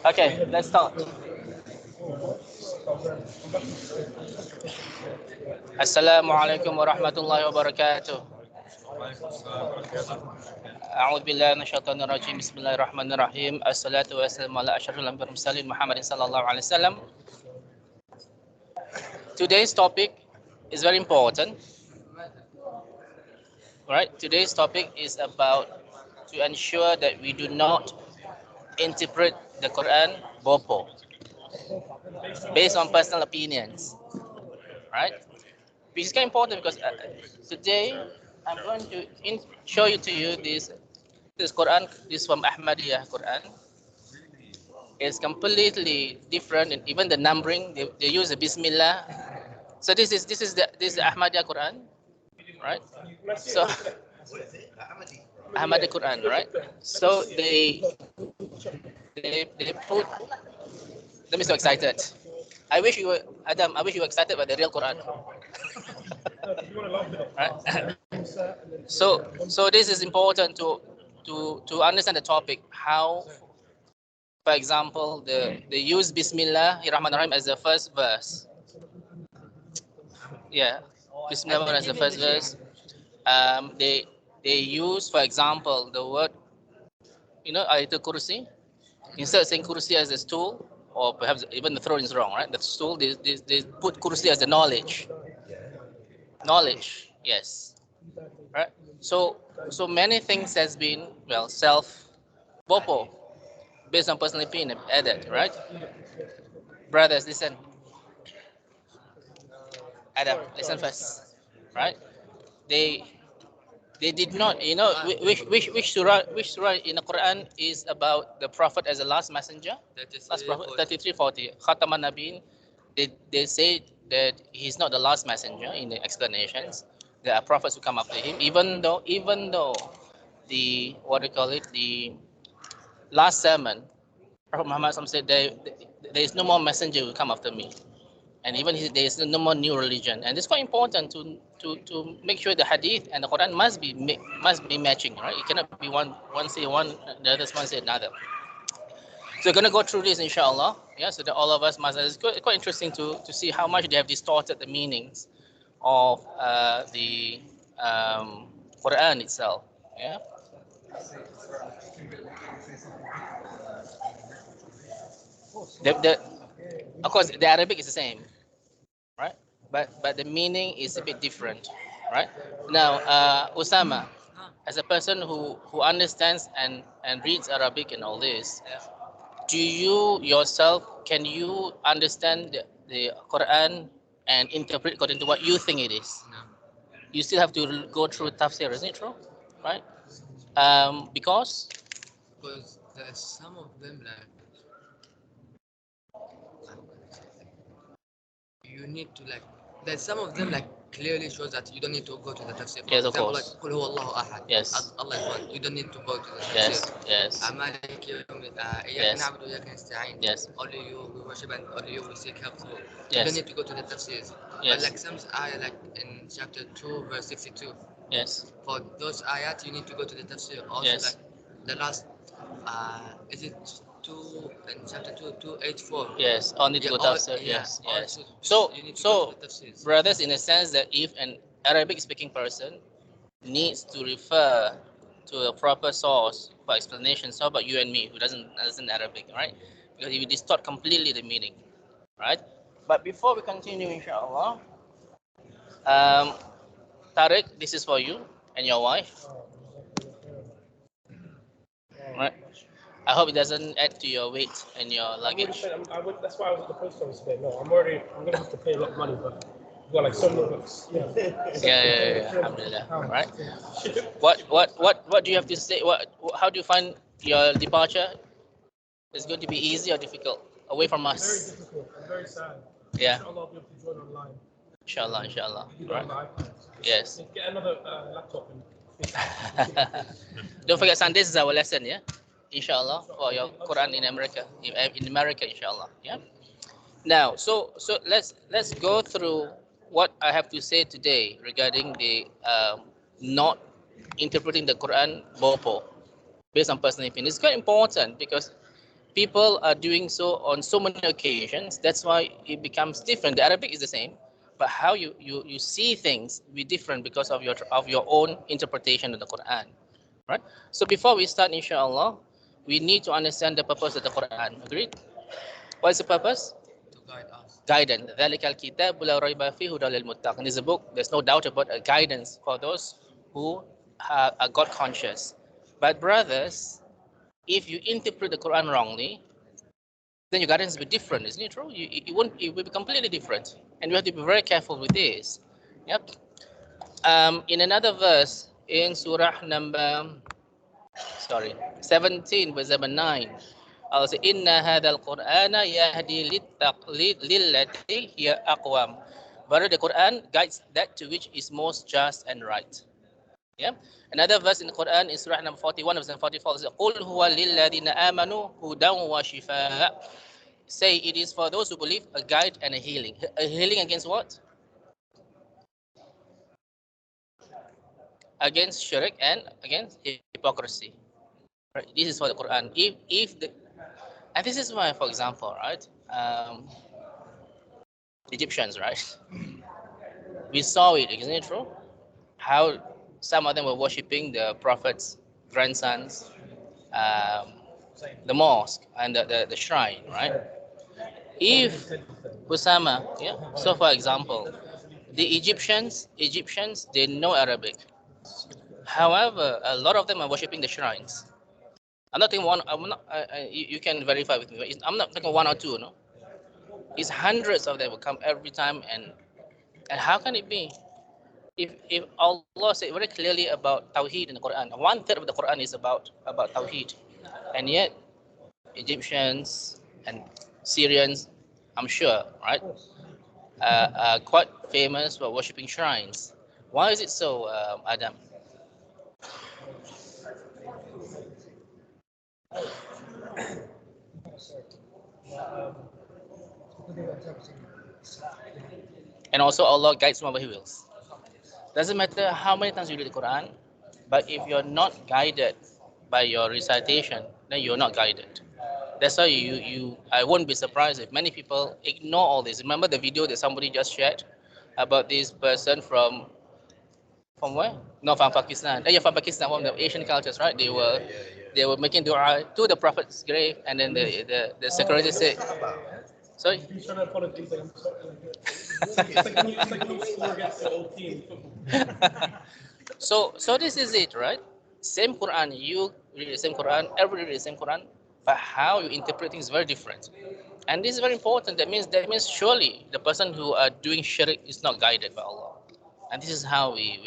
Okay, let's start. Assalamualaikum warahmatullahi wabarakatuh. أعوذ بالله من الشيطان الرجيم بسم الله الرحمن الرحيم الصلاة والسلام على أشرف الأنبياء والمرسلين محمد صلى الله عليه وسلم. Today's topic is very important. Right? Today's topic is about to ensure that we do not interpret the Quran Bopo based on personal opinions. Right? Which is very important because today I'm going to show you this Quran. This from Ahmadiyya Quran. Is completely different, and even the numbering they use the Bismillah. So this is the Ahmadiyya Quran, right? So Ahmadiyya Quran, right? So they put. Let me so excited. I wish you were Adam. I wish you were excited about the real Quran. Right? So this is important to understand the topic. How, for example, they use Bismillahirrahmanirrahim as the first verse. Yeah, Bismillah as the first verse. They use, for example, the word, Ayatul Kursi. Instead of saying Kursi as a stool, or perhaps even the throne is wrong, right? The stool, they put Kursi as the knowledge. Knowledge, yes. Right? So many things has been, Bopo, based on personal opinion, added, right? Brothers, listen. Adam, listen first, right? They did not, which surah in the Quran is about the Prophet as the last messenger? Last Prophet, 33:40. Khataman Nabiin. They say that he's not the last messenger in the explanations. There are prophets who come after him, even though the the last sermon, Prophet Muhammad said there is no more messenger who will come after me. And even there is no more new religion, and it's quite important to make sure the hadith and the Quran must be matching, right? It cannot be one say one, the other one say another. So we're going to go through this, inshallah. Yeah, so that all of us must. It's quite interesting to see how much they have distorted the meanings of the Quran itself. Yeah. Of course, the Arabic is the same, right? But the meaning is a bit different, right? Now, Osama, as a person who understands and reads Arabic and all this, do you yourself, can you understand the Quran and interpret according to what you think it is? No. You still have to go through tafsir, isn't it true? Right? Because there's some of them like you need to like. There's some of them like clearly shows that you don't need to go to the tafsir. For Yes, of example, course. like Qul huwallahu ahad. Yes. Allah is one. You don't need to go to the Yes, tafsir. yes. Malik yawm Yes. na'budu wa iyyaka nasta'in. Yes. Only you we worship and only you we seek help for. You Yes. don't need to go to the tafsirs. Yes. But like some ayah like in chapter 2 verse 62. Yes. For those ayat you need to go to the tafsir. Also Yes. like the last is it 2 in chapter 2:284. Yes, only to Yeah, go all- tafsir. yeah, Yes, all yes. to- So you need to go to the tafsirs. brothers, in a sense that if an Arabic speaking person needs to refer to a proper source for explanation, so about you and me who doesn't understand Arabic, right? Because it will distort completely the meaning, right? But before we continue, inshallah, Tariq, this is for you and your wife, right? I hope it doesn't add to your weight and your luggage. That's why I was at the post office today. No, I'm going to have to pay a lot of money, but I've got like so many books. Yeah. Alhamdulillah. Right. What do you have to say? How do you find your departure? Is it going to be easy or difficult away from Very us? difficult. I'm very sad. Yeah. Inshallah, I'll be able to join online. Inshallah. Do it on the Right. iPad. Yes. Get another laptop and. Don't forget Sundays is our lesson, yeah? Inshallah, for your Quran in America. In America, inshallah. Yeah. Now, so let's go through what I have to say today regarding the not interpreting the Quran Bopo. based on personal opinion. It's quite important because people are doing so on so many occasions. That's why it becomes different. The Arabic is the same, but how you see things will be different because of your own interpretation of the Quran. Right? So before we start, inshallah, we need to understand the purpose of the Quran. Agreed? What is the purpose? To guide us. Guidance. ذَلِكَ الْكِتَابُ لَا رَيْبَ فِيهِ هُدًى لِلْمُتَّقِينَ. This is a book, there's no doubt about a guidance for those who are God conscious. But brothers, if you interpret the Quran wrongly, then your guidance will be different, isn't it true? It will be completely different. And we have to be very careful with this. Yep. In another verse, in Surah number 17, verse number 9, Allah says, Inna hadal Qur'ana yahdi lillati hiya aqwam. But the Quran guides that to which is most just and right. Yeah. Another verse in the Quran is Surah number 41, verse number 44. It says, Qul huwa lilladina amanu hudan wa shifa. Say it is for those who believe a guide and a healing. A healing against what? Against shirk and against hypocrisy. Right? This is for the Quran. And this is why, for example, right, Egyptians, right, we saw it, isn't it true? How some of them were worshipping the prophet's grandsons, um, the mosque and the shrine, right? If Usama, yeah. So, for example, the Egyptians, they know Arabic. However, a lot of them are worshipping the shrines. I'm not talking one. I'm not. You can verify with me. I'm not talking one or two. No, it's hundreds of them will come every time. And how can it be? If Allah said very clearly about Tawheed in the Quran, 1/3 of the Quran is about Tawheed, and yet Egyptians and Syrians, I'm sure, right, are quite famous for worshipping shrines. Why is it so, Adam? And also Allah guides whomever He wills. Doesn't matter how many times you read the Quran, but if you're not guided by your recitation, then you're not guided. That's why I won't be surprised if many people ignore all this. Remember the video that somebody just shared about this person from where? No, from Pakistan. Yeah, from Pakistan, from the Asian cultures, right? They were making dua to the Prophet's grave, and then the security said, sorry. He's trying to apologize. It's like when you score against the old team. So this is it, right? Same Quran, you read the same Quran, everybody read the same Quran, but how you interpret things is very different. And this is very important. That means surely the person who are doing shirk is not guided by Allah. And this is how we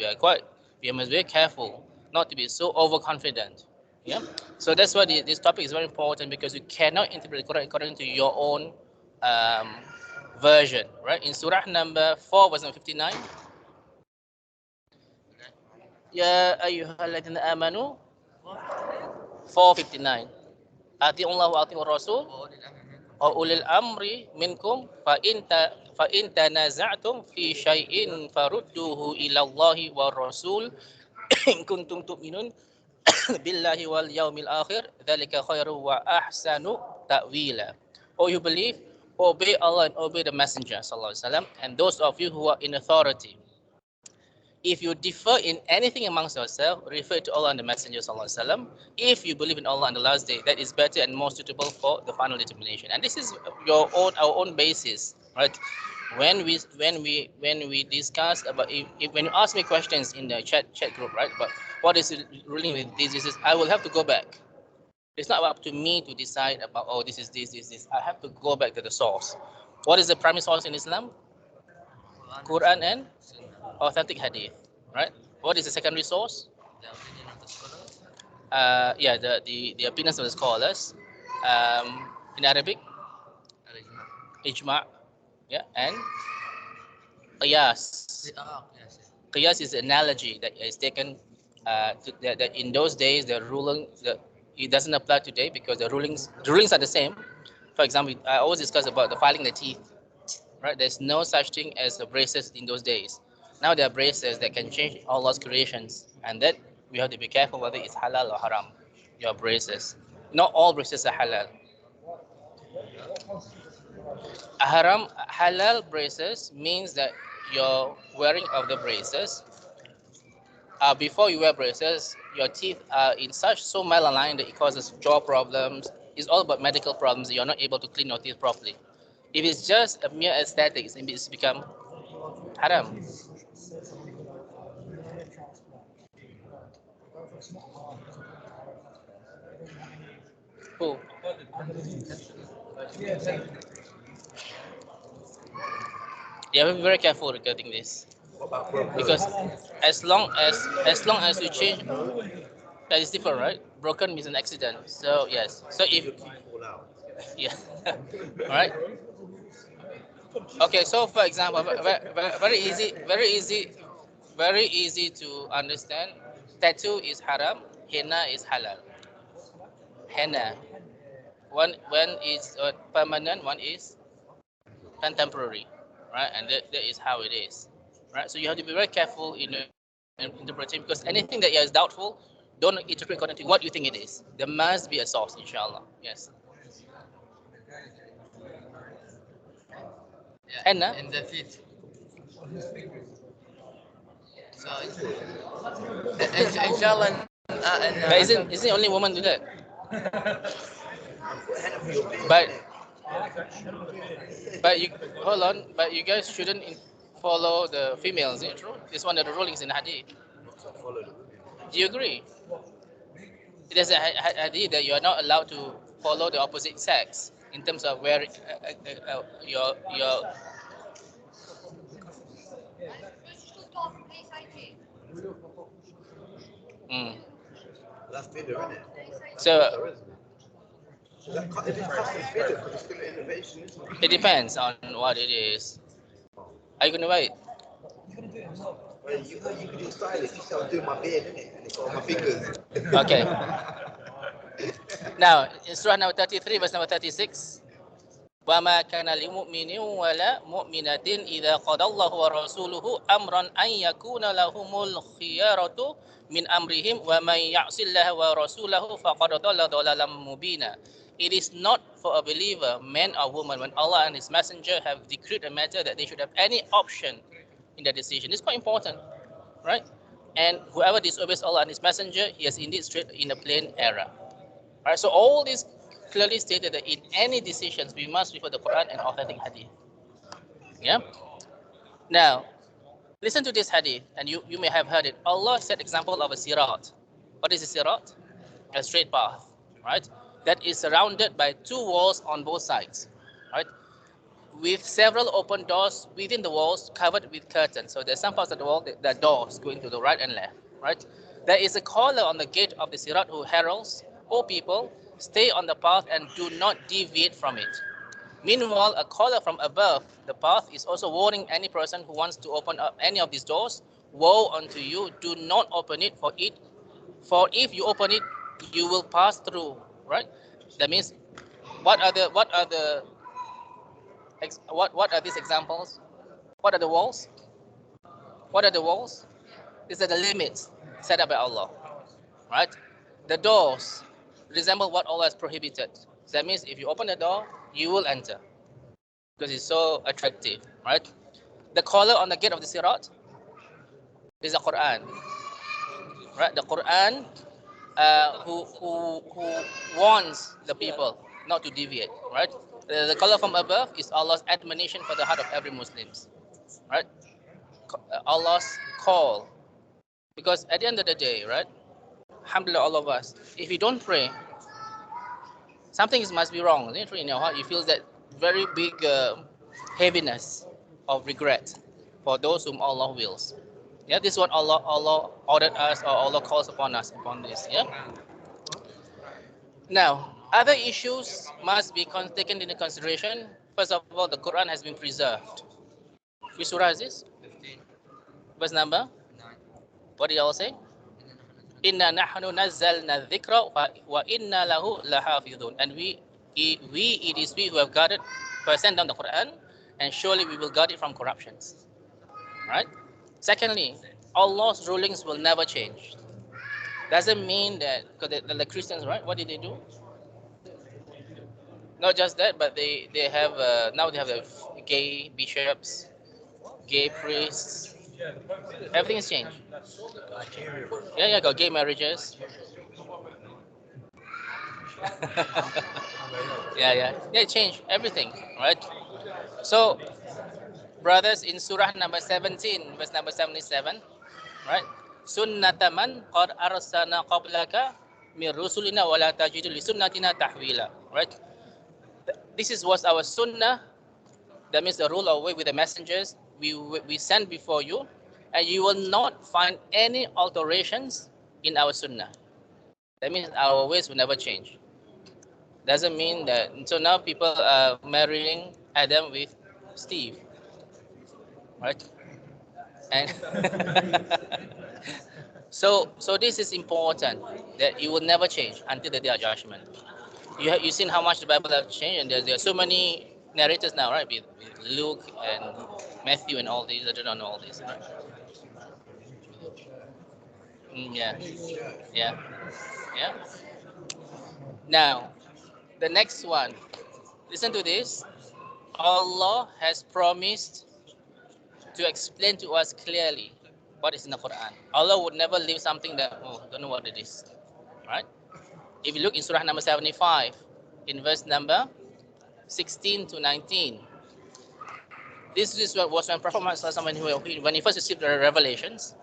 must be very careful not to be so overconfident. Yeah. So that's why this topic is very important, because you cannot interpret the Quran according to your own version, right? In Surah number 4, verse number 59. Ya ayyuhalladzina amanu 459. Ati'ullah wa ati'ur rasul wa ulil amri minkum fa in tanaza'tum fi syai'in farudduhu ila Allahi wa rasul in kuntum tu'minun billahi wal yaumil akhir dzalika khairu wa ahsanu ta'wila. Oh, you believe, obey Allah and obey the messenger sallallahu alaihi wasallam, and those of you who are in authority, if you differ in anything amongst yourselves, refer to Allah and the Messenger sallallahu alaihi wasallam. If you believe in Allah and the last day, that is better and more suitable for the final determination. And this is our own basis, right? When we discuss about, when you ask me questions in the chat group, right? But what is ruling with this? I will have to go back. It's not up to me to decide about, oh, this is this. I have to go back to the source. What is the primary source in Islam? Quran and authentic hadith, right? What is the secondary source? The opinion of the scholars. Yeah, the opinions of the scholars. In Arabic, ijma', yeah, and qiyas. Yes. Qiyas is an analogy that is taken that in those days it doesn't apply today, because the rulings are the same. For example, I always discuss about the filing the teeth, right? There's no such thing as the braces in those days. Now there are braces that can change Allah's creations, and that we have to be careful whether it's halal or haram. your braces. Not all braces are halal. Halal braces means that your wearing of the braces, before you wear braces, your teeth are in such so malaligned that it causes jaw problems. It's all about medical problems that you're not able to clean your teeth properly. If it's just a mere aesthetics, it's become haram. Who? You have to be very careful regarding this because as long as you change, that is different, right? Broken means an accident. So yes. So if yeah, all right. Okay. So for example, very easy, very easy to understand. Tattoo is haram. Henna is halal. Henna. One is permanent. One is contemporary, right? And that is how it is, right? So you have to be very careful in interpreting because anything that is doubtful, don't interpret according to what you think it is. There must be a source, inshallah. Yes. Yeah, Henna. in the feet. So, inshallah, But isn't only women do that? But you hold on. But you guys shouldn't follow the females. Is it true? It's one of the rulings in hadith. Do you agree? It is a hadith that you are not allowed to follow the opposite sex in terms of wearing your. Mm. That's bitter, isn't it? So If it's custom bitter, because it's still an innovation, isn't it? it depends on what it is. Are you gonna wait? Well, you could do stylish. You say, I'm doing my beard, innit? And it's got my fingers. Okay. Now in Surah number 33, verse number 36. وما كان لمؤمن ولا مؤمنة إذا قضى الله ورسوله أمرا أن يكون لهم الخيارة من أمرهم ومن يعص الله ورسوله فقد ضل ضلالا مبينا. It is not for a believer, man or woman, when Allah and His Messenger have decreed a matter that they should have any option in their decision. It's quite important, right? And whoever disobeys Allah and His Messenger, he has indeed strayed in a plain error. Right, so all this clearly stated that in any decisions we must refer the Quran and authentic hadith. Yeah. Now, listen to this hadith, and you may have heard it. Allah set example of a sirat. What is a sirat? A straight path, right? That is surrounded by two walls on both sides, right? With several open doors within the walls covered with curtains. So there's some parts of the wall that are doors going to the right and left, right? There is a caller on the gate of the sirat who heralds, "O people, stay on the path and do not deviate from it." Meanwhile, a caller from above the path is also warning any person who wants to open up any of these doors, "Woe unto you, do not open it, for if you open it, you will pass through." Right? That means, what are these examples? What are the walls? What are the walls? These are the limits set up by Allah. Right? The doors resemble what Allah has prohibited. So that means if you open the door, you will enter because it's so attractive, right? The collar on the gate of the sirat is the Quran, right? The Quran who warns the people not to deviate, right? The color from above is Allah's admonition for the heart of every Muslim, right? Allah's call, because at the end of the day, right? Alhamdulillah, all of us, if you don't pray, something must be wrong. In your heart, you feel that very big heaviness of regret for those whom Allah wills. Yeah, this is what Allah ordered us, or Allah calls upon us upon this. Yeah. Now, other issues must be taken into consideration. First of all, the Quran has been preserved. Which surah is this? 15, Verse number? 9. What did Allah say? Inna nahnu nazzalna dhikra wa inna lahu lahafidhun. And it is we who have guarded, who have sent down the Quran, and surely we will guard it from corruptions. Right? Secondly, Allah's rulings will never change. Doesn't mean that because the Christians, right? What did they do? Not just that, but they have now they have gay bishops, gay priests. Everything has changed. Yeah, yeah, got gay marriages. Yeah, yeah, yeah. Change everything, right? So, brothers, in Surah number 17, verse number 77, right? Sunnataman qad arsalna qablaka min rusulina wa la tajidu li sunnatina tahwila, right? This is was our sunnah. That means the rule of way with the messengers we send before you, and you will not find any alterations in our sunnah. That means our ways will never change. Doesn't mean that. So now people are marrying Adam with Steve, right? And so this is important that it will never change until the day of judgment. You seen how much the Bible have changed, and there are so many narrators now, right? With Luke and Matthew and all these. I don't know all these, right? Yeah, yeah, yeah. Now the next one. Listen to this. Allah has promised to explain to us clearly what is in the Quran. Allah would never leave something that don't know what it is, right? If you look in Surah number 75, in verse number 16 to 19, this is what was when Prophet Muhammad when he first received the revelations,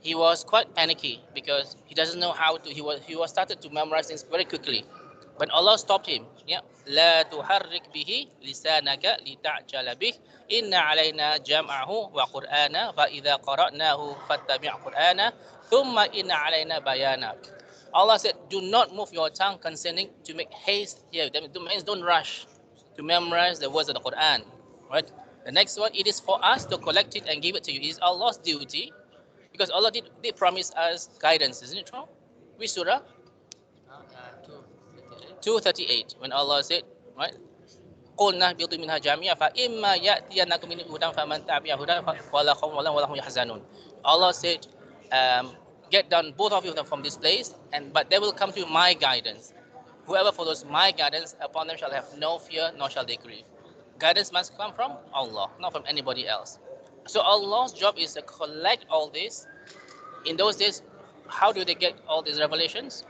he was quite panicky because he doesn't know how to. He was started to memorize things very quickly, but Allah stopped him. Yeah, لا تحرك به لسانك لتعجل به إن علينا جمعه وقرآنه فإذا قرأناه فاتبع قرآنه ثم إن علينا بيانه. Allah said, do not move your tongue concerning to make haste here. That means don't rush to memorize the words of the Quran. Right? The next one, it is for us to collect it and give it to you. It is Allah's duty because Allah did promise us guidance, isn't it true? Which surah? 238. When Allah said, right? قُلْنَا بِضُ مِنْهَا جَمِيعًا فَإِمَّا يَأْتِيَنَّكُمْ مِنْهُ هُدًى فَمَنْ تَبِعَ هُدًى فَلَا خَوْفٌ عَلَيْهِمْ وَلَا هُمْ يَحْزَنُونَ. Allah said, get down both of you from this place, but they will come to my guidance. Whoever follows my guidance, upon them shall have no fear, nor shall they grieve. Guidance must come from Allah, not from anybody else. So Allah's job is to collect all this. In those days, how do they get all these revelations?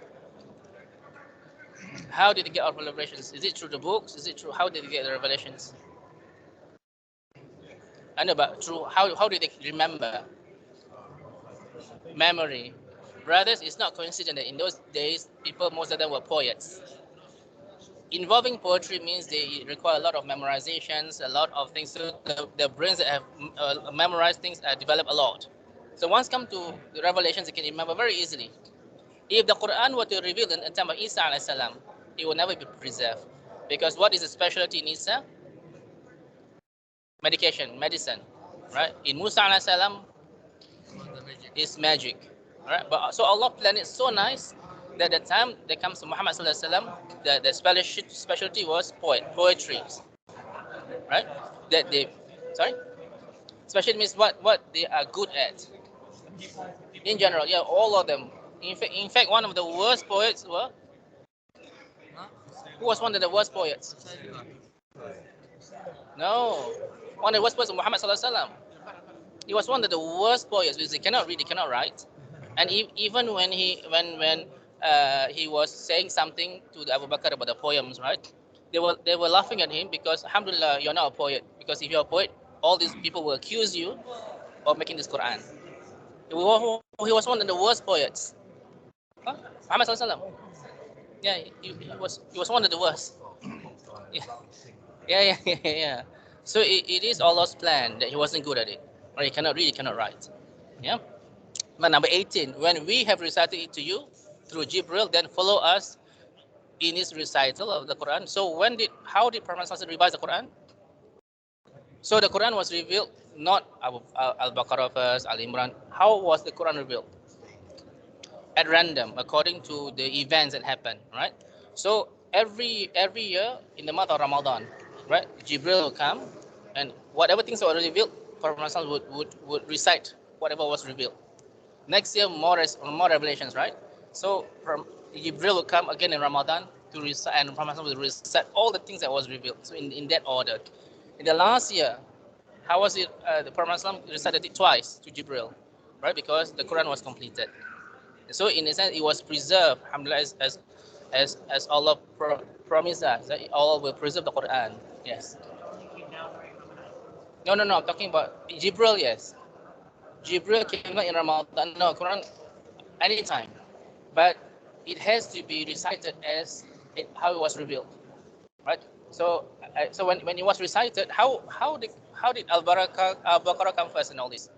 How did they get all the revelations? Is it through the books? Is it through how did they get the revelations? I know, but through how did they remember? Memory. Brothers, it's not coincident that in those days, people, most of them were poets. Involving poetry means they require a lot of memorizations, a lot of things. So the brains that have memorized things develop a lot. So once come to the revelations, they can remember very easily. If the Quran were to reveal in the time of Isa alayhi salam, it will never be preserved. Because what is the specialty in Isa? Medicine, right? In Musa alayhi salam, it's magic, right? But so Allah planned it so nice that the time that comes to Muhammad sallallahu alaihi wasallam, the specialty was poetry, right? That they, sorry, specialty means what they are good at. In general, yeah, all of them. In fact, one of the worst poets were. Who was one of the worst poets? No, one of the worst poets was Muhammad sallallahu alaihi wasallam. He was one of the worst poets because he cannot read, he cannot write, and even when he was saying something to the Abu Bakr about the poems, right? They were laughing at him because, alhamdulillah, you're not a poet. Because if you're a poet, all these people will accuse you of making this Quran. He was one of the worst poets. Huh? Muhammad sallallahu alaihi wasallam. Yeah, he was one of the worst. Yeah. So it is Allah's plan that he wasn't good at it. Or he cannot read, he cannot write. Yeah. But number 18, when we have recited it to you through Jibril, then follow us in his recital of the Quran. So how did Prophet revise the Quran? So the Quran was revealed not Al-Baqarah first, Al-Imran. How was the Quran revealed? At random, according to the events that happened, right? So every year in the month of Ramadan, right, Jibril will come, and whatever things were revealed, Prophet would recite whatever was revealed. Next year, more revelations, right? So from Jibril will come again in Ramadan to reset, and Ramadan will reset all the things that was revealed. So in that order. In the last year, how was it? The Prophet recited it twice to Jibril, right? Because the Quran was completed. So in a sense, it was preserved. Alhamdulillah, as Allah promised us that Allah will preserve the Quran. Yes. No, no, no. I'm talking about Jibril. Yes, Jibril came not in Ramadan. No, Quran anytime, but it has to be recited as how it was revealed, right? So, so when it was recited, how did Al Baqarah come first in all this?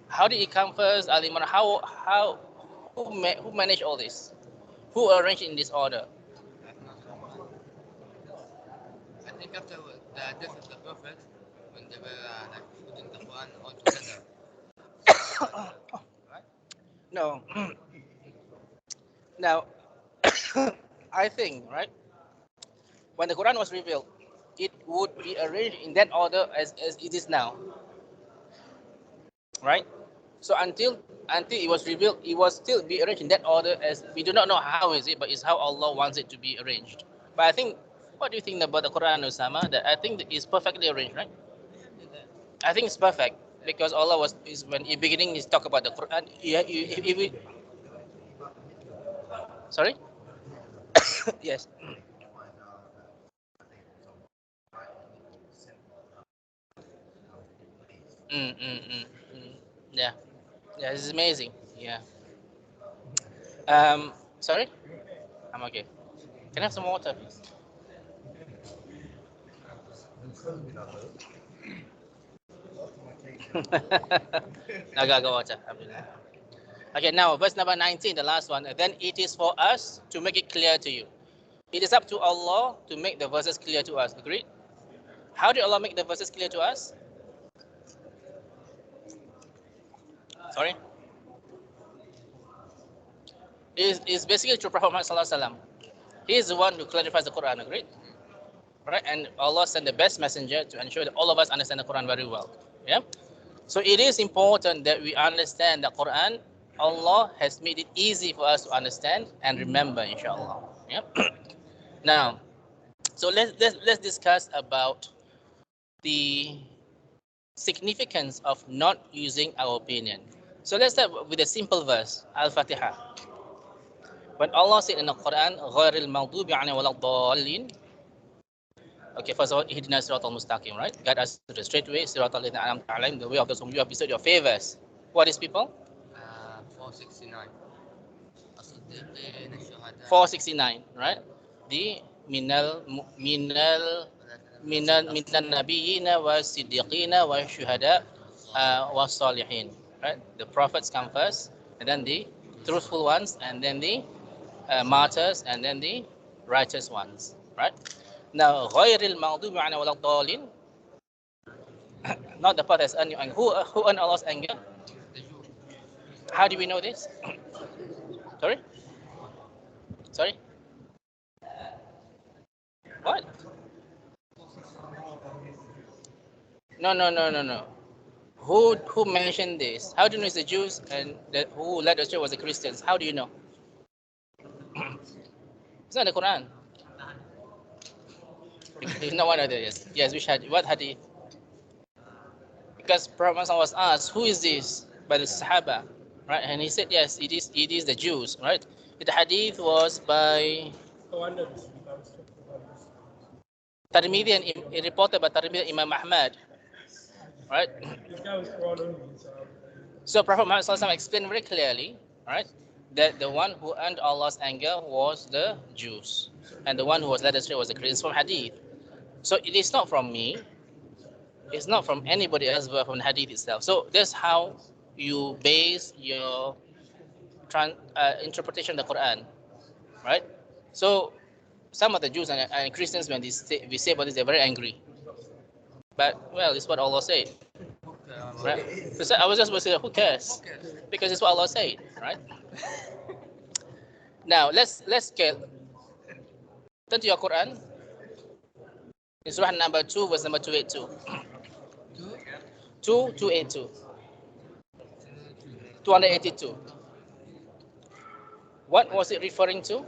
How did it come first? Al Imran. Who managed all this? Who arranged in this order? I think after the death of the Prophet, when they were like putting the Quran all together, right? No. Now, I think, right, when the Quran was revealed, it would be arranged in that order as it is now, right? So until it was revealed, it was still be arranged in that order as we do not know how is it, but it's how Allah wants it to be arranged. But I think, what do you think about the Quran, Osama? That I think it's perfectly arranged, right? I think it's perfect because Allah is when in beginning is talk about the Quran. Sorry. Yes. Mm, mm, mm, mm. Yeah. Yeah. This is amazing. Yeah. Sorry. I'm okay. Can I have some water, please? Naga water. Alhamdulillah. Okay, now verse number 19, the last one. Then it is for us to make it clear to you. It is up to Allah to make the verses clear to us. Agreed? How did Allah make the verses clear to us? Sorry? Is basically through Prophet Muhammad Sallallahu Alaihi Wasallam. He is the one who clarifies the Quran. Agreed? Right? And Allah sent the best messenger to ensure that all of us understand the Quran very well. Yeah? So it is important that we understand the Quran. Allah has made it easy for us to understand and remember, inshallah. Yeah? Now, so let's discuss about the significance of not using our opinion. So let's start with a simple verse, Al-Fatiha. When Allah said in the Quran, غَيْرِ الْمَغْضُوبِ عَلَيْهِمْ وَلَا الضَّالِّينَ. Okay, first of all, Ihdina Siratal Mustaqim, right? Guide us to the straight way, Siratal Ladzina An'amta Alaihim, the way of those whom you have bestowed your favors. What is people? 469. 469, right? The minan nabiyina wa siddiqina wa shuhada wa salihin, right? The prophets come first, and then the truthful ones, and then the martyrs, and then the righteous ones, right? Now, ghairil maghdubi alaihim waladdallin, not the path that's earned you anger. Who earned Allah's anger? How do we know this? Sorry? Sorry? What? No. Who mentioned this? How do you know it's the Jews and who led the church was the Christians? How do you know? It's not the Quran. It's not one of the yes. Yes, which hadith? What hadith? Because Prophet was asked, "Who is this?" by the Sahaba, right? And he said, "Yes, it is the Jews," right? The hadith was by Oh, I know this. I was talking about this. Tirmidhi and reported by Tirmidhi Imam Ahmad, right? This guy was Quran only, so So Prophet Muhammad SAW explained very clearly, right, that the one who earned Allah's anger was the Jews, and the one who was led astray was the Christians from Hadith. So it is not from me, it's not from anybody else, but from the Hadith itself. So that's how you base your interpretation of the Quran, right? So some of the Jews and Christians, when we say about this, they're very angry. But well, it's what Allah said, right? So I was just going to say, who cares? Because it's what Allah said, right? Now let's get turn to your Quran in Surah number 2, verse number 282. 282. 282. What was it referring to?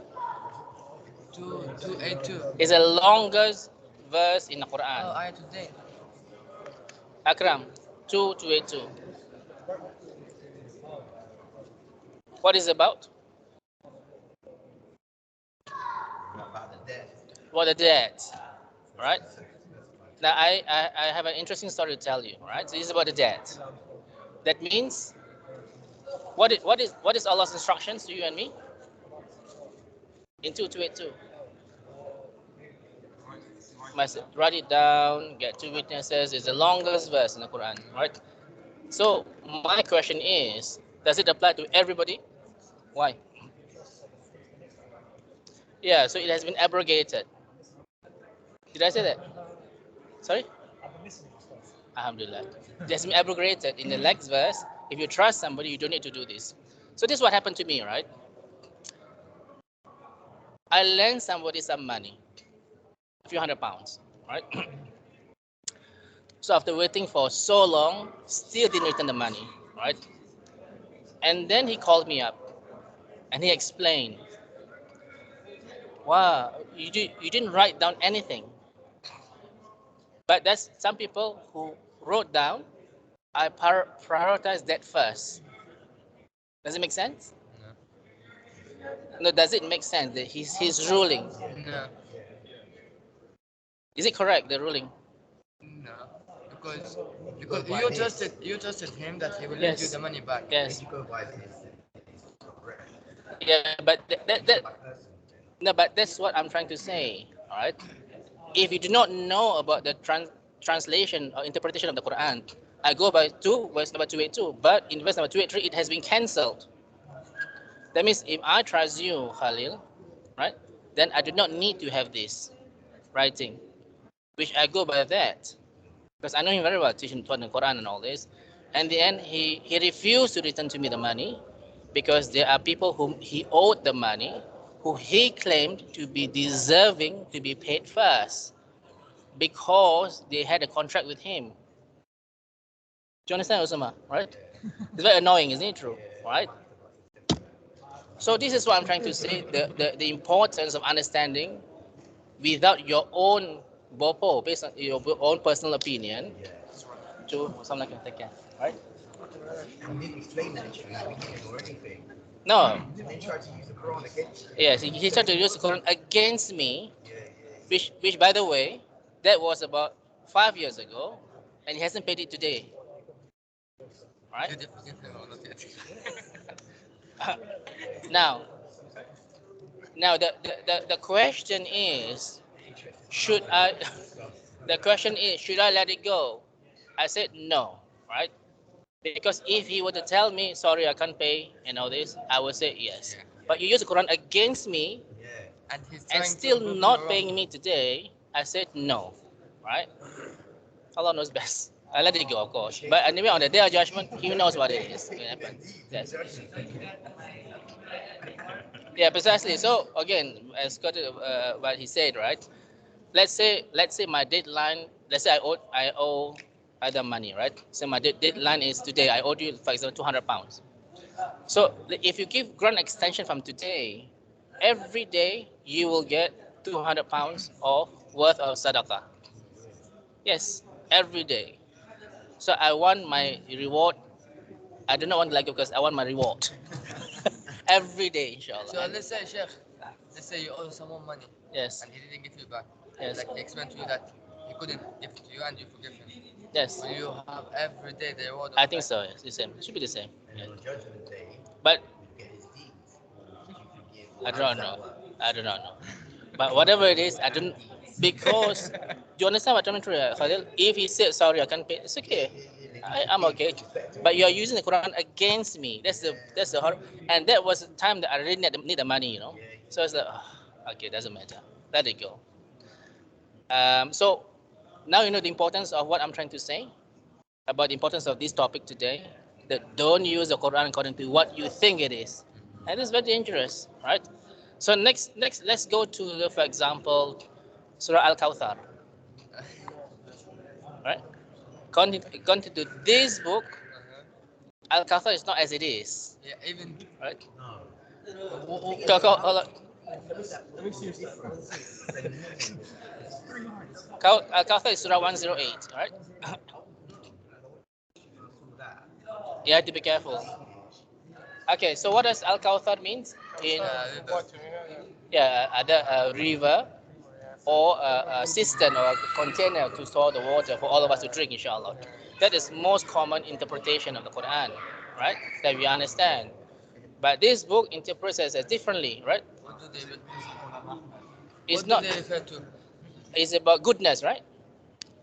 282. It's the longest verse in the Oh, Quran. ayat today. Akram, 2282. What is it about? About the death. What the dead, right? Now I have an interesting story to tell you, right? So this is about the dead. That means what is Allah's instructions to you and me? In 2282. Must write it down, get two witnesses. It's the longest verse in the Quran, right? So my question is, does it apply to everybody? Why? Yeah, so it has been abrogated. Did I say that? Sorry? Alhamdulillah. It has been abrogated in the next verse. If you trust somebody, you don't need to do this. So this is what happened to me, right? I lent somebody some money, a few £100, right? So after waiting for so long, still didn't return the money, right? And then he called me up and he explained, wow, you didn't write down anything. But that's some people who wrote down, I prioritize that first. Does it make sense? No, does it make sense that his ruling? No, Is it correct, the ruling? no. Because you trusted him that he will lend you Yes. the money back. Yes. If you go by this, it's correct. Yeah, but that My person. no, but that's what I'm trying to say. All right. If you do not know about the translation or interpretation of the Quran, I go by verse number 282. But in verse number 283, it has been cancelled. That means if I trust you, Khalil, right, then I do not need to have this writing, which I go by that because I know him very well, teaching taught the Quran and all this. And in the end, he refused to return to me the money because there are people whom he owed the money, who he claimed to be deserving to be paid first because they had a contract with him. Do you understand, Osama? Right? It's very annoying, isn't it true? Right? So this is what I'm trying to say: the importance of understanding without your own Bopo, based on your own personal opinion, to something like that, right? And we didn't explain that issue. We didn't ignore anything. No. And then try to use the Quran against you. Yes, he tried to use the Quran against me, Yeah, which by the way, that was about 5 years ago, and he hasn't paid it today, right? You did forgive him or not yet? now, now the question is, should I? The question is, should I let it go? I said no, right? Because if he were to tell me, sorry, I can't pay and all this, I would say yes. Yeah. But you use the Quran against me yeah. And he's and trying still to prove not you paying wrong. me today, I said no, right? Allah knows best. I let it go, of course. But anyway, on the day of judgment, He knows what it is. It happens. Yes. Yeah, precisely. So again, as Scott, what he said, right? Let's say my deadline. Let's say I owe other money, right? So my deadline is today. I owe you, for example, £200. So if you give grant extension from today, every day you will get £200 of worth of sadaqah. Yes, every day. So I want my reward. I do not want to like it because I want my reward every day, inshallah. So let's say, Sheikh, let's say you owe someone money Yes, and he didn't give you back. yes, Like he explained to you that he couldn't give it to you and you forgive him. yes. Will you have every day the reward of I think that? so. Yes, the same. It should be the same. And Yeah. on Judgment Day, But you get his deeds. Or you forgive. I How don't does that know. work? I do not know. But whatever it is, I don't, because do you understand what I'm trying to say, Khalil? If he said sorry, I can't pay, it's okay. I'm okay. But you're using the Quran against me. That's the hard. And that was the time that I really need the money, you know. So it's like, okay, doesn't matter. Let it go. So now you know the importance of what I'm trying to say about the importance of this topic today. That don't use the Quran according to what you think it is, and it's very dangerous, right? So next, let's go to for example, Surah Al Kawthar, right? According to this book, Uh-huh. Al Kawthar is not as it is, Yeah, even right? No. Let me see your difference. Al-Kawthar is Surah 108, right? You have to be careful. Okay, so what does Al-Kawthar means? In ada a river or a cistern or a container to store the water for all of us to drink, inshallah. That is most common interpretation of the Quran, right? That we understand. But this book interprets it as differently, right? What do they, It's what not. do they refer to? It's about goodness, right?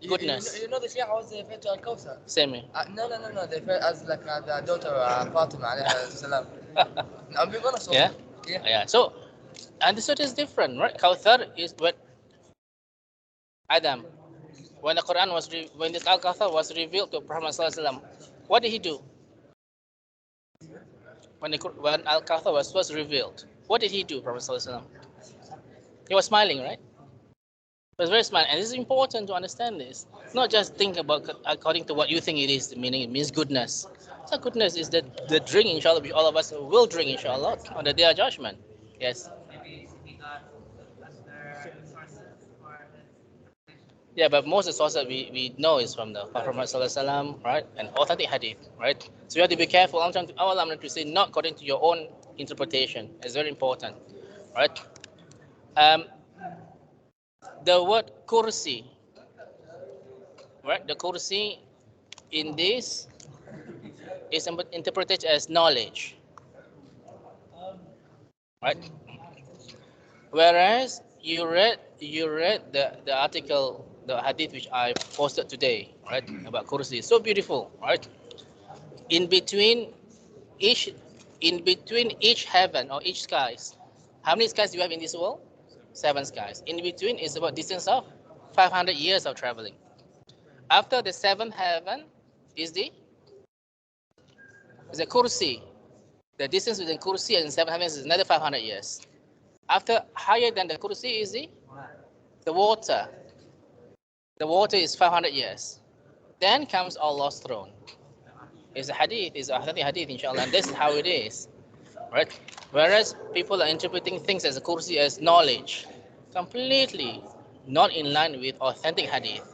Goodness. Goodness. You know the Shia was refer to Al-Kawthar? Same. No. They refer as like the daughter Fatima alayha salam. I'm being honest. Yeah. Yeah. Yeah. So, and this is different, right? Kawthar is what Adam, when the Quran was when this Al-Kawthar was revealed to Prophet Sallallahu Alaihi Wasallam, what did he do? When Al-Kawthar was first revealed, what did he do, Prophet Sallallahu Alaihi Wasallam? He was smiling, right? It was very smart, and it's important to understand this. Not just think about according to what you think it is. The meaning, it means goodness. So goodness is the drink, inshallah, which all of us will drink, inshallah, on the day of judgment. Yes. Yeah, but most of the sources we know is from the Prophet Muhammad Sallallahu Alaihi Wasallam, right? And authentic hadith, right? So you have to be careful. I'm trying to say not according to your own interpretation. It's very important, right? Um, the word kursi, right? The kursi in this is interpreted as knowledge, right? Whereas you read the article, the hadith which I posted today, right, about kursi. So beautiful, right? In between each each heaven or each skies, how many skies do you have in this world? 7 skies. In between is about distance of 500 years of traveling. After the 7th heaven is the kursi. The distance between kursi and 7 heavens is another 500 years. After higher than the kursi is the water. The water is 500 years. Then comes Allah's throne. It's a hadith, it's a hadith, inshallah, and this is how it is, right? Whereas people are interpreting things as a kursi as knowledge, completely not in line with authentic hadith.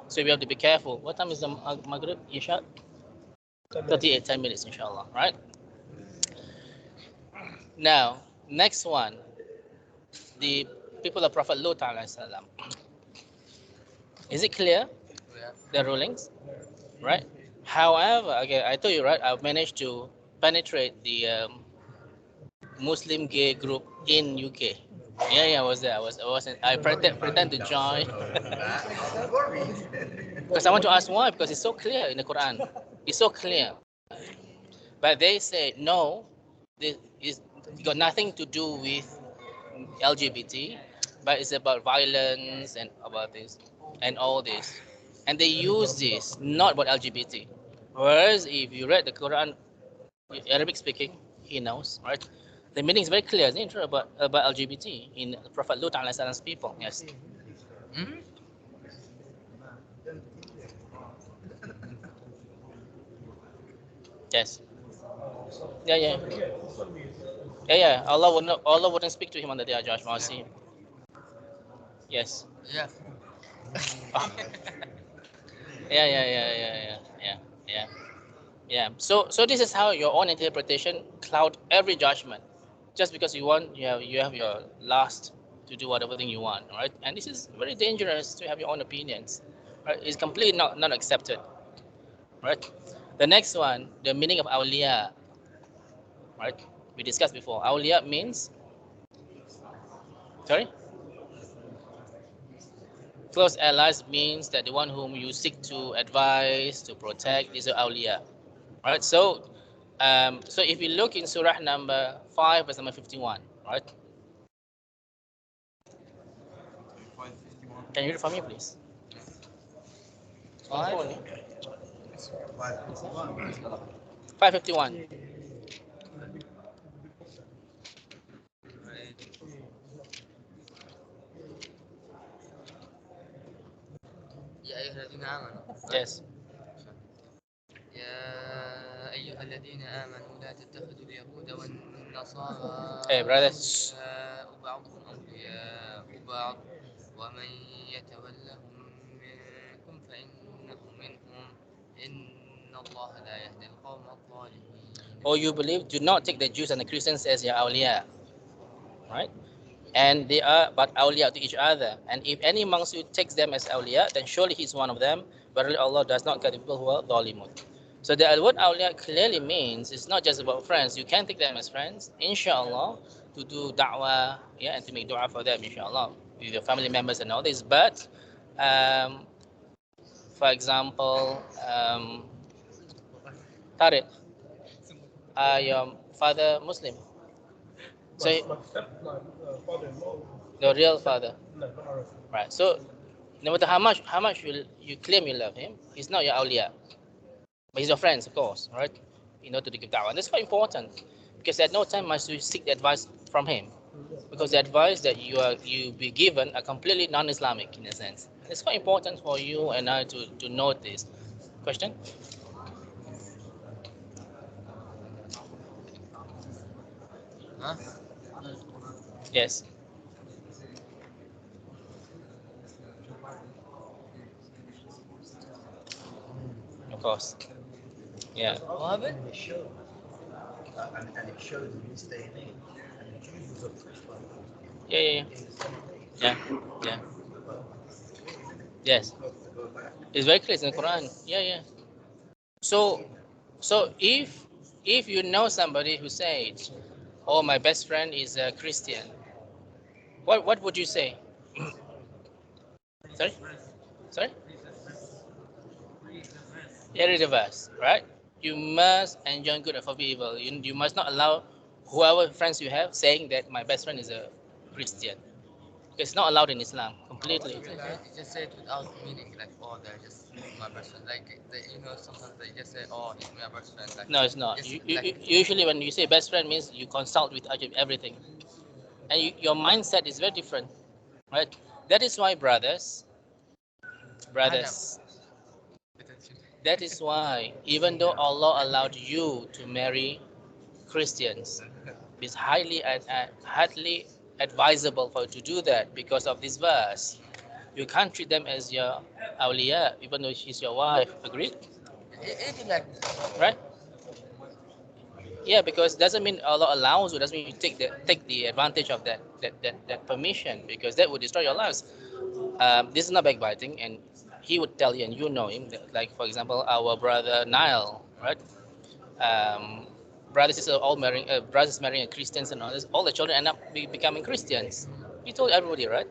So we have to be careful. What time is the Maghrib, Isha? 38, 10 minutes, inshallah, right? Now, next one, the people of Prophet Lut alayhi salam. Is it clear, Yeah. the rulings? Right? However, okay, I told you, right, I've managed to penetrate the Muslim gay group in UK. Yeah, I was there. I pretend to join because I want to ask why. Because it's so clear in the Quran. It's so clear. But they say no. This is got nothing to do with LGBT, but it's about violence and about this and all this. And they use this not about LGBT. Whereas if you read the Quran, Arabic speaking, he knows, right? The meaning is very clear, isn't it? True about LGBT in Prophet Lut alayhi salam's people. Yes. Hmm? Yes. Yeah. Yeah. Allah wouldn't speak to him on the day of judgment. I'll see him. Yes. Yeah. Yeah. Yeah. So this is how your own interpretation cloud every judgment, just because you have your last to do whatever thing you want, right? And this is very dangerous to have your own opinions, right? It's completely not accepted, right? The next one, the meaning of awliya, right? We discussed before. Awliya means, sorry, close allies means that the one whom you seek to advise, to protect is awliya, right? So if you look in Surah number 5, verse number 51, right? Can you read it for me, please? 551. يا أيها الذين آمنوا. Yes. يا أيها الذين آمنوا لا تتخذوا اليهود النصارى Hey, brothers. أولياء بعضهم أولياء بعض ومن يتولهم منكم فإنه منهم إن الله لا يهدي القوم الظالمين. Or you believe, do not take the Jews and the Christians as your awliya, right? And they are but awliya to each other. And if any amongst you takes them as awliya, then surely he's one of them. But Allah does not guide the people who are dhalimun. So the word awliya clearly means it's not just about friends. You can take them as friends, inshallah, to do da'wah, yeah, and to make dua for them, inshallah, with your family members and all this. But, for example, Tariq, your father Muslim? So My father-in-law. the real father, No, not our. right? So no matter how much you claim you love him, he's not your awliya, but he's your friends, of course, right? In order to give da'wah, and that's quite important because at no time must you seek the advice from him, because the advice that you be given are completely non-Islamic in a sense. It's quite important for you and I to note this. Question? ها؟ Yes, of course. Yeah, وهبل؟ And it showed, and it showed in this day and age. And the Jews was oppressed by them yeah, yeah, in the same day. yeah, yeah. But Yes, not to go back. it's very clear in the Quran. Yeah, yeah. So, so if you know somebody who said, "Oh, my best friend is a Christian," what would you say? Sorry, sorry. Yeah, read the verse, right? You must enjoin good and forbid evil. You must not allow whoever friends you have saying that my best friend is a Christian. It's not allowed in Islam completely. Just say it without meaning, like, oh, they're just my best friend. Like, sometimes they just say, oh, he's my best friend. Like, No, it's not. just You usually when you say best friend means you consult with everything, and your mindset is very different, right? That is why brothers. That is why even though Allah allowed you to marry Christians, it's highly advisable for you to do that because of this verse. You can't treat them as your awliya, even though she's your wife. Agreed? even like, Right? Yeah, because doesn't mean Allah allows you. Doesn't mean you take the advantage of that permission, because that would destroy your lives. This is not backbiting, and he would tell you, and you know him. Like for example, our brother Nile, right? Um, brothers is all marrying, brothers marrying Christians and all this. All the children end up becoming Christians. He told everybody, right?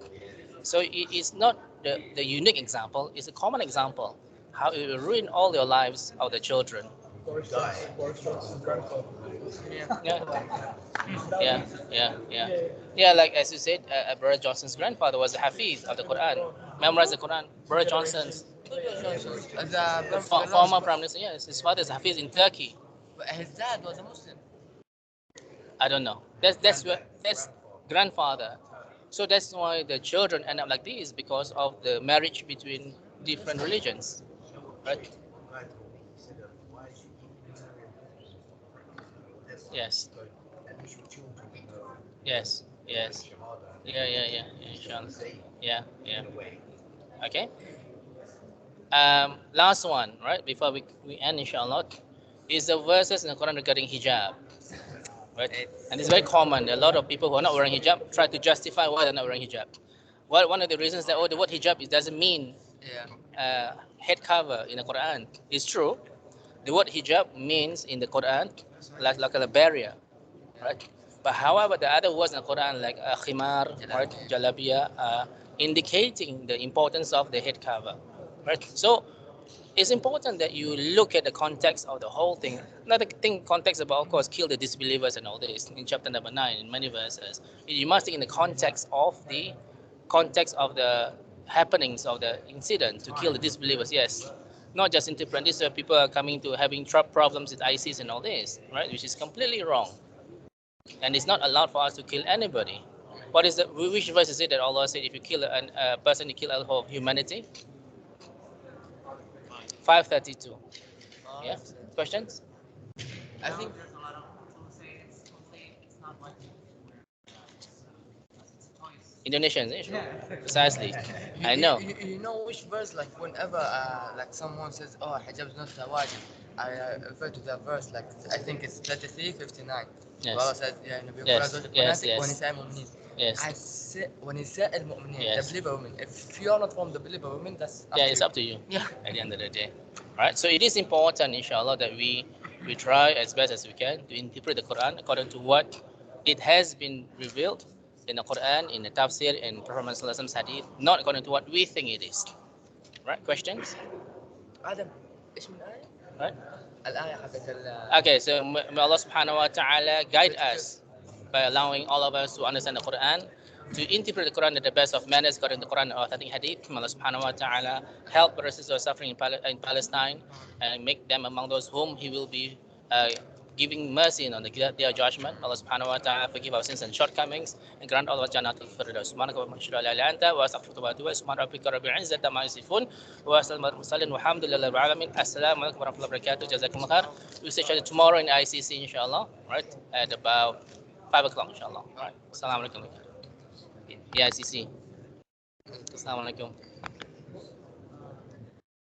So it's not the unique example, it's a common example how it will ruin all your lives of the children. Boris Johnson's grandfather. yeah. Yeah, Yeah. yeah. Like as you said, Brother Johnson's grandfather was a Hafiz of the Quran, memorized the Quran. Brother Johnson's former prime minister, yes, his father is a Hafiz in Turkey. But his dad was a Muslim. I don't know. That's grandfather. So that's why the children end up like this because of the marriage between different religions, right? Guy told me, he said, why should you marry a Muslim? Yes, At least your children will know yes, yes. Shahada. Yeah, inshallah. Say Yeah, yeah. in a way. Okay. Last one, right? Before we end, inshallah, is the verses in the Quran regarding hijab, right? And it's very common. A lot of people who are not wearing hijab try to justify why they're not wearing hijab. Well, one of the reasons that the word hijab doesn't mean Yeah. head cover in the Quran. It's true. The word hijab means in the Quran like a barrier, right? But however, the other words in the Quran like khimar, right, jalabia, indicating the importance of the head cover, right? So it's important that you look at the context of the whole thing. Another thing, context about, of course, kill the disbelievers and all this in chapter number 9 in many verses. You must think in the context of the happenings of the incident to kill the disbelievers. Yes, not just interpret this. People are coming to having problems with ISIS and all this, right? Which is completely wrong, and it's not allowed for us to kill anybody. What is the which verse is it that Allah said if you kill a person, you kill a whole of humanity? 532. Yeah. Questions? I think Indonesians, precisely. I know. You know which verse, like whenever like someone says, oh, hijab is not a wajib, I refer to that verse, like I think it's 33:59. Yes. Allah says, yeah, Nabi Yes, yes, yes. ونساء المؤمنين. Yes. I say ونساء المؤمنين, the Yes. believer women. If you are not from the believer women, that's up Yeah, to it's you. up to you. Yeah. At the end of the day, right? So it is important, inshallah, that we try as best as we can to interpret the Quran according to what it has been revealed in the Quran, in the tafsir, in Prophet Muhammad's hadith, not according to what we think it is. Right? Questions? آدم إيش من آية؟ Right? الآية حقت Okay, so may Allah subhanahu wa ta'ala guide us by allowing all of us to understand the Quran, to interpret the Quran in the best of manners according to the Quran and authentic hadith. May Allah subhanahu wa ta'ala help brothers who are suffering in Palestine and make them among those whom He will be giving mercy on the day of judgment. Allah subhanahu wa ta'ala forgive our sins and shortcomings and grant all of us jannatul firdaus. Subhanaka wa bihamdika la ilaha illa anta wa astaghfiruka wa atubu ilaik. Subhana rabbika rabbil izzati amma yasifun wa salamun alal mursalin walhamdulillahi rabbil alamin. Assalamu alaikum wa rahmatullahi wa barakatuh. Jazakumullah khair. We'll see each other tomorrow in ICC, inshallah, right? At about 5 o'clock, inshallah. Right. Assalamu alaikum. Yeah, ICC. Assalamu alaikum.